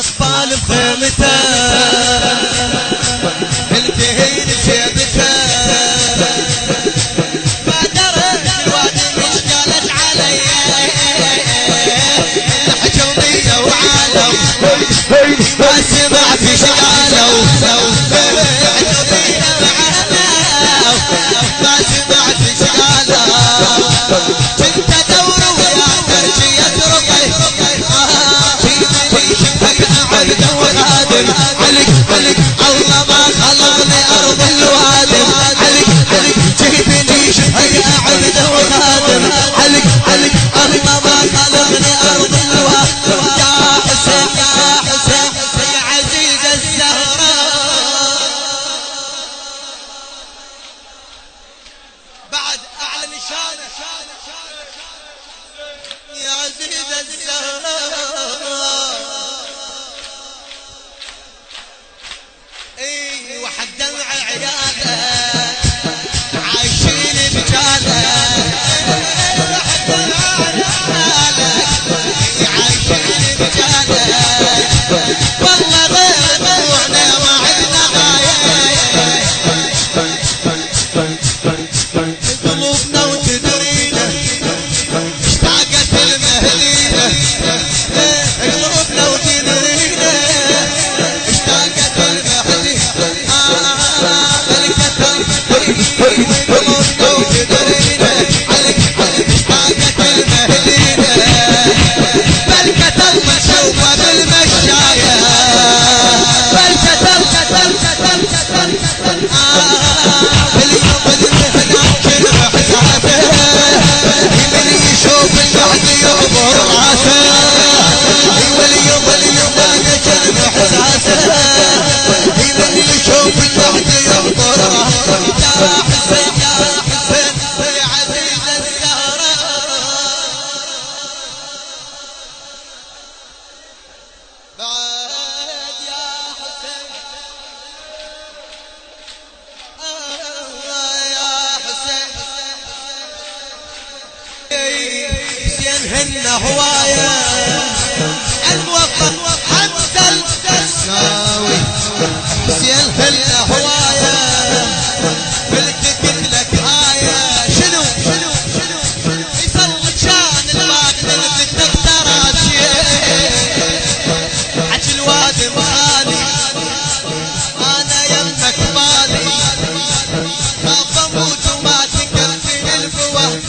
واطفال بخيمته التهين بشيبته ما درت الوادي مش قالت علي حجومية وعالم ما سمعت ايش قالوا حجومية وعالم ما سمعت ايش قالوا كنت ادور ويا ترجية رقي عبد وخادم علق الله ما خلقني ارض الوادم علق جيتني شفي عبد وخادم علق الله ما خلقني ارض الوادم يا حسين يا عزيز الزهراء بعد اعلى نشانه يا عزيز الزهراء وحق دمع عياله عايشين بجاله وحق دمع عياله عايشين بجاله والله غير دموعنا ما عندنا غايه قلوبنا وتدرينا اشتاقت المهليله قلوبنا وتدرينا اشتاقت المهليله هن هواية الموظف حتى التساوي زين هن هواية بلتقت لك هاية شنو يصلك شان الواقد اللي تقدرات حج الوادي مخالي انا يمك بالي خاف اموت وما تكفي الفوا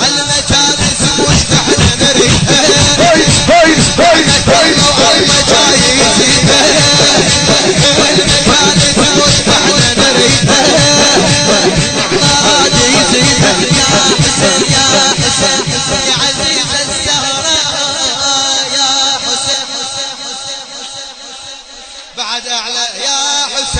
المجالس مستحنا نريدها والمجايز والمجالس مستحنا نريدها نادي يزيدها يا حسين يا عزيز الزهراء يا حسين بعد اعلى يا حسين